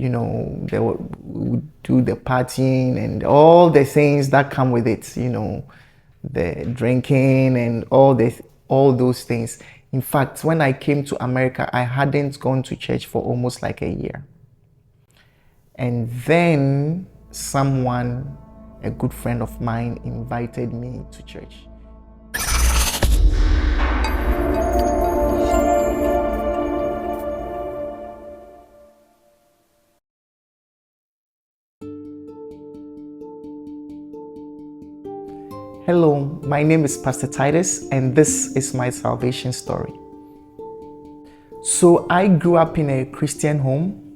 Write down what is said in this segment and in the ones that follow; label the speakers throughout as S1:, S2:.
S1: they would do the partying and all the things that come with it, the drinking and all those things. In fact, when I came to America, I hadn't gone to church for almost like a year. And then someone, a good friend of mine, invited me to church. Hello, my name is Pastor Titus, and this is my salvation story. So I grew up in a Christian home,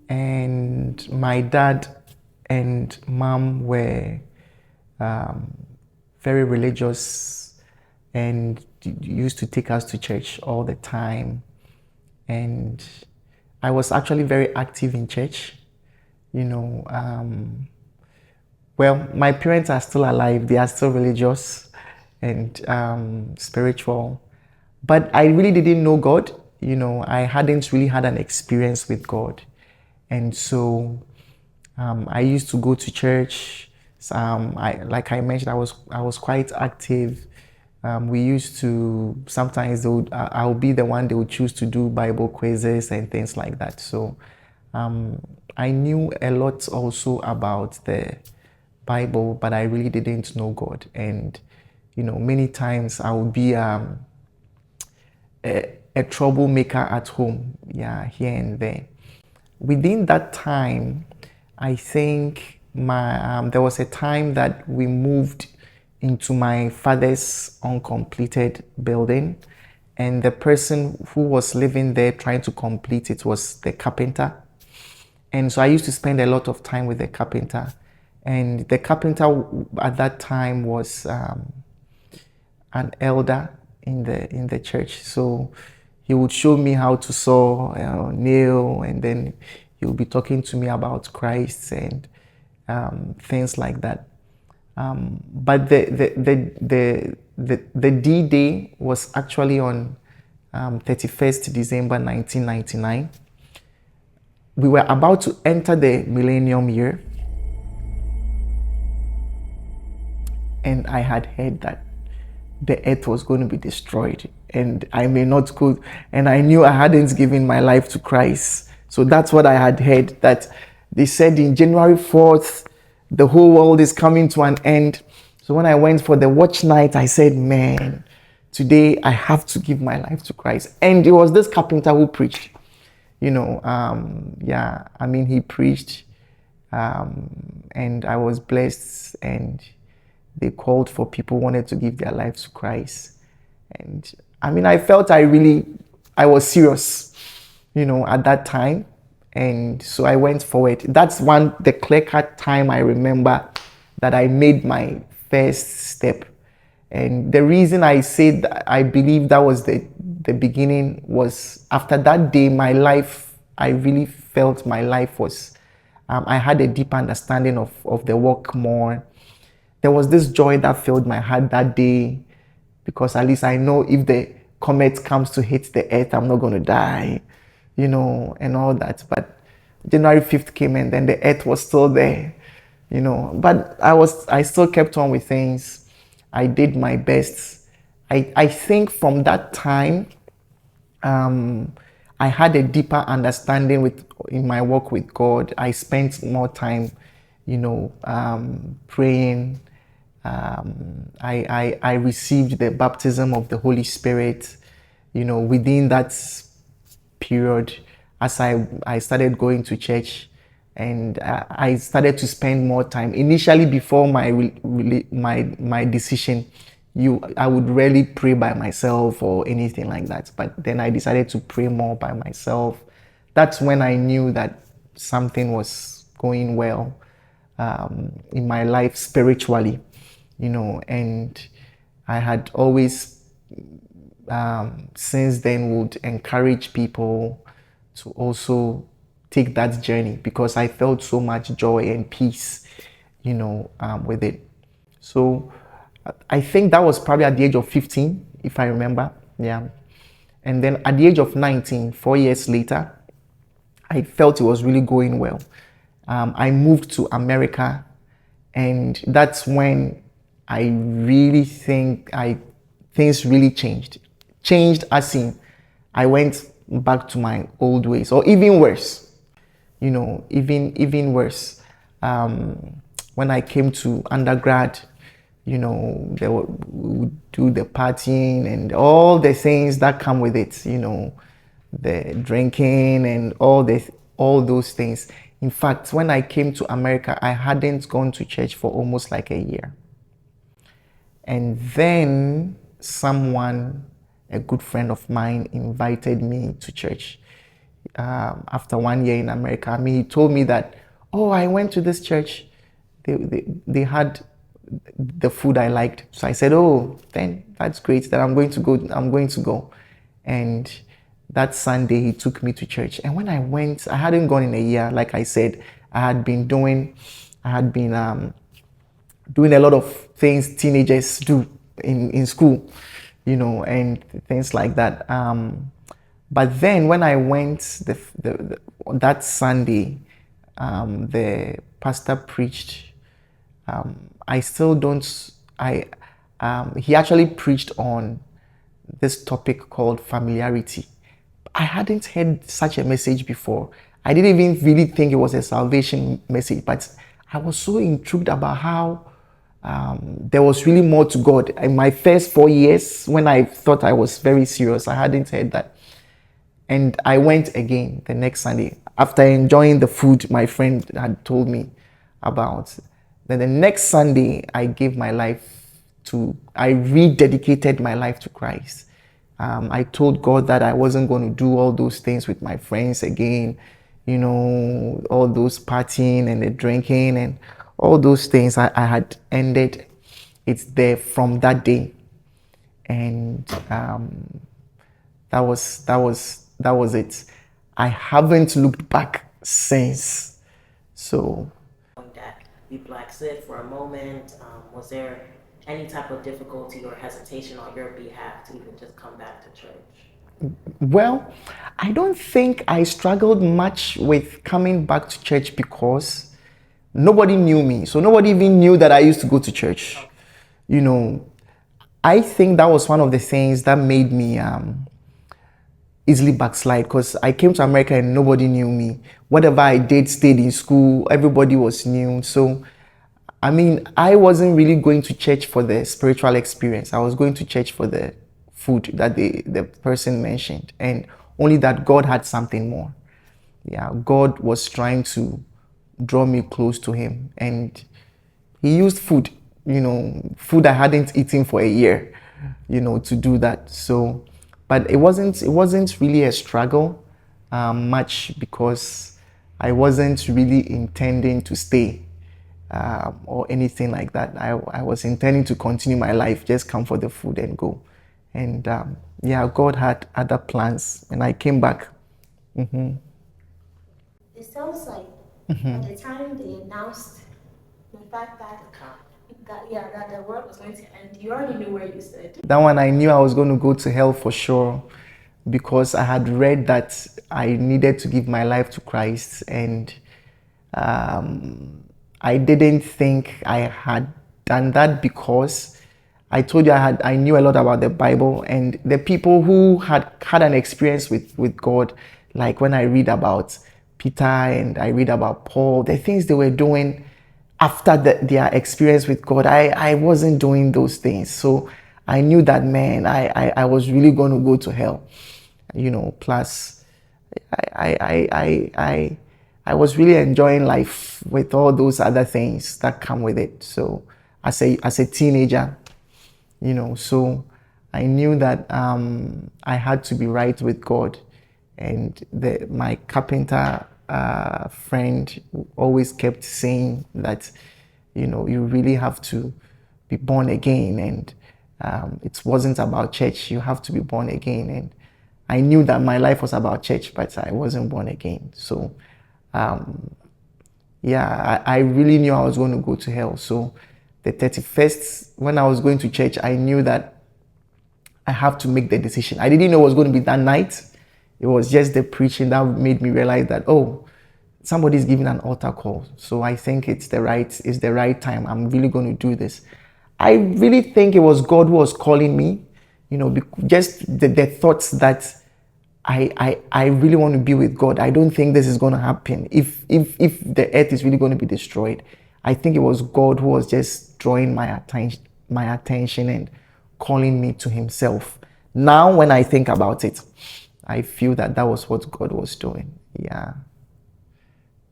S1: and my dad and mom were very religious and used to take us to church all the time. And I was actually very active in church. Well, my parents are still alive. They are still religious and spiritual. But I really didn't know God. I hadn't really had an experience with God. And so I used to go to church. Like I mentioned, I was quite active. We used to, sometimes I'll be the one they would choose to do Bible quizzes and things like that. So I knew a lot also about the Bible, but I really didn't know God. And many times I would be a troublemaker at home, here and there. Within that time, I think there was a time that we moved into my father's uncompleted building, and the person who was living there trying to complete it was the carpenter. And so I used to spend a lot of time with the carpenter. And the carpenter at that time was an elder in the church. So he would show me how to saw, nail, and then he would be talking to me about Christ and things like that. But the D-Day was actually on 31st December 1999. We were about to enter the millennium year. And I had heard that the earth was going to be destroyed and I may not go. And I knew I hadn't given my life to Christ. So that's what I had heard, that they said in January 4th, the whole world is coming to an end. So when I went for the watch night, I said, man, today I have to give my life to Christ. And it was this carpenter who preached, he preached and I was blessed, and they called for people who wanted to give their lives to Christ. And I felt I was serious, at that time. And so I went forward. That's the clear-cut time I remember that I made my first step. And the reason I said that I believe that was the beginning was after that day, my life, I really felt my life was, I had a deep understanding of the work more. There was this joy that filled my heart that day, because at least I know if the comet comes to hit the earth, I'm not going to die, and all that. But January 5th came, and then the earth was still there, but I still kept on with things. I did my best. I think from that time, I had a deeper understanding in my work with God. I spent more time, praying. I received the baptism of the Holy Spirit, within that period, as I started going to church, and I started to spend more time. Initially, before my decision, I would rarely pray by myself or anything like that. But then I decided to pray more by myself. That's when I knew that something was going well in my life spiritually, and I had always since then would encourage people to also take that journey, because I felt so much joy and peace, with it. So I think that was probably at the age of 15, if I remember. Yeah. And then at the age of 19, 4 years later, I felt it was really going well. I moved to America, and that's when I really think things really changed. Changed as in I went back to my old ways, or even worse. Even worse. When I came to undergrad, we would do the partying and all the things that come with it. The drinking and all those things. In fact, when I came to America, I hadn't gone to church for almost like a year. And then a good friend of mine, invited me to church. After 1 year in America, he told me that, oh, I went to this church. They had the food I liked. So I said, oh, then that's great that I'm going to go. And that Sunday, he took me to church. And when I went, I hadn't gone in a year. Like I said, I had been doing a lot of things teenagers do in school, and things like that. But then when I went that Sunday, the pastor preached. He actually preached on this topic called familiarity. I hadn't heard such a message before. I didn't even really think it was a salvation message, but I was so intrigued about how there was really more to God. In my first 4 years, when I thought I was very serious, I hadn't heard that. And I went again the next Sunday after enjoying the food my friend had told me about. Then the next Sunday, I rededicated my life to Christ. I told God that I wasn't going to do all those things with my friends again, all those partying and the drinking and all those things. I had ended it there from that day. And that was it. I haven't looked back since. So
S2: that you backslid for a moment. Was there any type of difficulty or hesitation on your behalf to even just come back to church?
S1: Well, I don't think I struggled much with coming back to church because nobody knew me. So nobody even knew that I used to go to church. Okay. I think that was one of the things that made me easily backslide, because I came to America and nobody knew me. Whatever I did stayed in school. Everybody was new. So, I wasn't really going to church for the spiritual experience. I was going to church for the food that the person mentioned, and only that God had something more. Yeah, God was trying to draw me close to Him, and He used food I hadn't eaten for a year, to do that. So, but it wasn't really a struggle much, because I wasn't really intending to stay or anything like that. I was intending to continue my life, just come for the food and go. And God had other plans, and I came back.
S3: Mm-hmm. It sounds like at the time they announced the fact that the world was going to end, you already knew where you stood.
S1: That one, I knew I was going to go to hell for sure, because I had read that I needed to give my life to Christ, and I didn't think I had done that, because I told you I knew a lot about the Bible, and the people who had an experience with God, like when I read about Peter and I read about Paul, the things they were doing after their experience with God, I wasn't doing those things. So I knew that, man, I was really going to go to hell. Plus I was really enjoying life with all those other things that come with it. So as a teenager, so I knew that I had to be right with God. And my carpenter friend always kept saying that, you really have to be born again, and it wasn't about church. You have to be born again. And I knew that my life was about church, but I wasn't born again. So, I really knew I was going to go to hell. So the 31st, when I was going to church, I knew that I have to make the decision. I didn't know it was going to be that night. It was just the preaching that made me realize that, oh, somebody's giving an altar call. So I think it's the right time. I'm really going to do this. I really think it was God who was calling me, just the thoughts that I really want to be with God. I don't think this is going to happen. If the earth is really going to be destroyed, I think it was God who was just drawing my attention and calling me to himself. Now, when I think about it, I feel that was what God was doing. Yeah.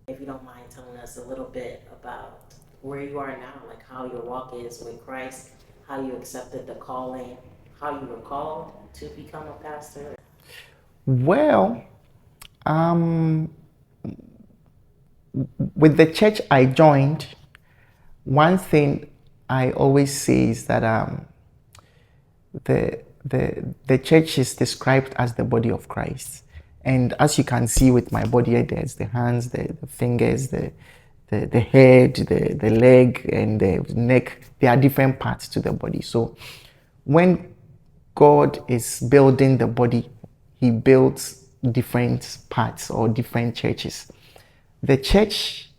S2: If you don't mind telling us a little bit about where you are now, like how your walk is with Christ, how you accepted the calling, how you were called to become a pastor.
S1: Well, with the church I joined, one thing I always say is that the church is described as the body of Christ. And as you can see with my body here, there's the hands, the fingers, the head, the leg, and the neck. There are different parts to the body. So when God is building the body, he builds different parts or different churches. The church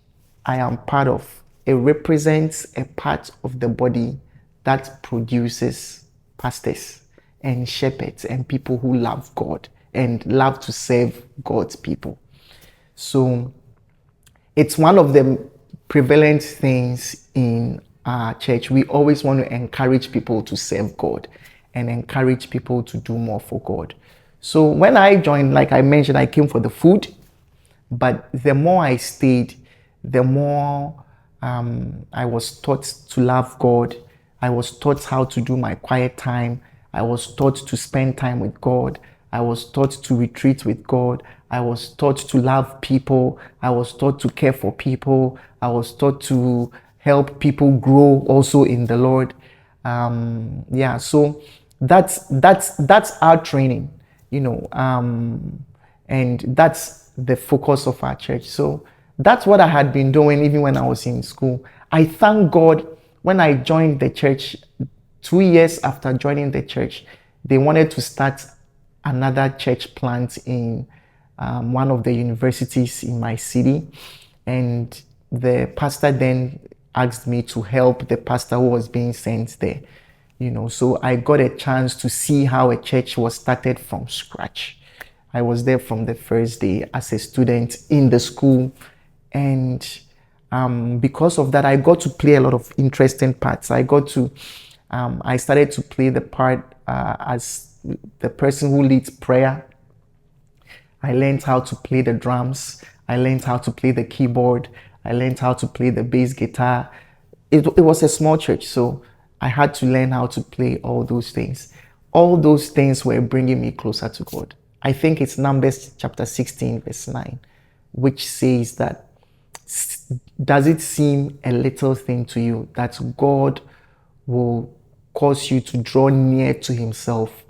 S1: I am part of, it represents a part of the body that produces pastors and shepherds and people who love God and love to serve God's people. So it's one of the prevalent things in our church. We always want to encourage people to serve God and encourage people to do more for God. So when I joined, like I mentioned, I came for the food, but the more I stayed, the more I was taught to love God. I was taught how to do my quiet time. I was taught to spend time with God. I was taught to retreat with God. I was taught to love people. I was taught to care for people. I was taught to help people grow also in the Lord. So that's our training, and that's the focus of our church. So that's what I had been doing even when I was in school. I thank God when I joined the church, 2 years after joining the church, they wanted to start another church plant in one of the universities in my city. And the pastor then asked me to help the pastor who was being sent there. So I got a chance to see how a church was started from scratch. I was there from the first day as a student in the school. And because of that, I got to play a lot of interesting parts. I started to play the part as the person who leads prayer. I learned how to play the drums. I learned how to play the keyboard. I learned how to play the bass guitar. It was a small church, so I had to learn how to play all those things. All those things were bringing me closer to God. I think it's Numbers chapter 16, verse 9, which says that, does it seem a little thing to you that God will cause you to draw near to himself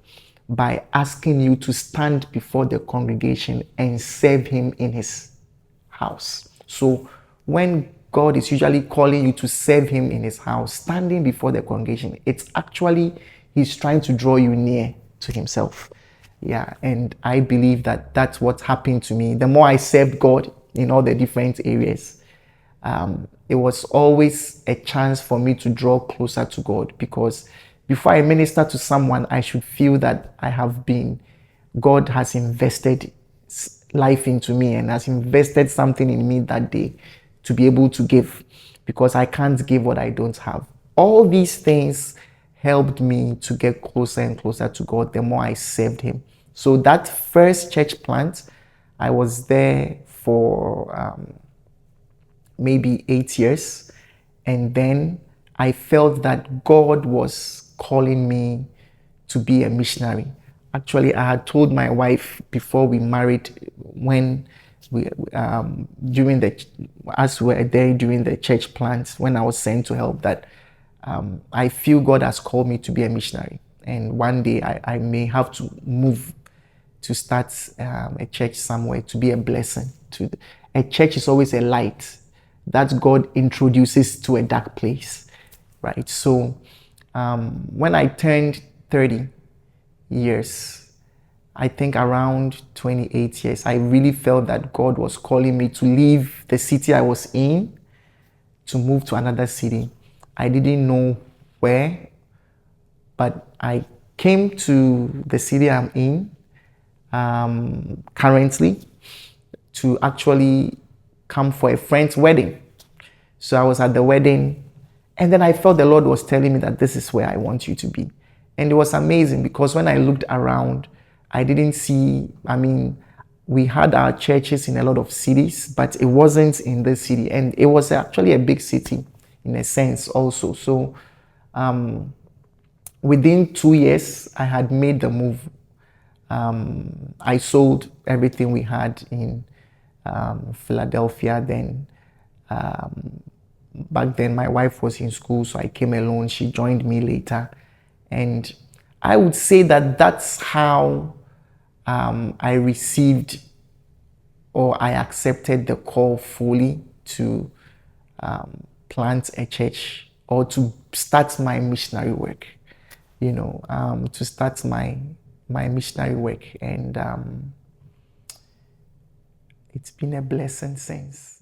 S1: by asking you to stand before the congregation and serve him in his house? So when God is usually calling you to serve him in his house, standing before the congregation, it's actually he's trying to draw you near to himself. Yeah, and I believe that that's what happened to me. The more I served God in all the different areas, it was always a chance for me to draw closer to God, because before I minister to someone, I should feel that God has invested life into me and has invested something in me that day to be able to give, because I can't give what I don't have. All these things helped me to get closer and closer to God the more I served him. So that first church plant, I was there for maybe 8 years. And then I felt that God was calling me to be a missionary. Actually, I had told my wife before we married, when as we were there during the church plant, when I was sent to help, that I feel God has called me to be a missionary. And one day I may have to move to start a church somewhere, to be a blessing. A church is always a light that God introduces to a dark place, right? So when I turned 30 years, I think around 28 years, I really felt that God was calling me to leave the city I was in to move to another city. I didn't know where, but I came to the city I'm in currently to actually come for a friend's wedding. So I was at the wedding, and then I felt the Lord was telling me that this is where I want you to be. And it was amazing because when I looked around, I didn't see, we had our churches in a lot of cities, but it wasn't in this city. And it was actually a big city in a sense also. So within 2 years, I had made the move. I sold everything we had in Philadelphia then. Back then, my wife was in school, so I came alone. She joined me later. And I would say that that's how I received or I accepted the call fully to plant a church or to start my missionary work, to start my missionary work. And it's been a blessing since.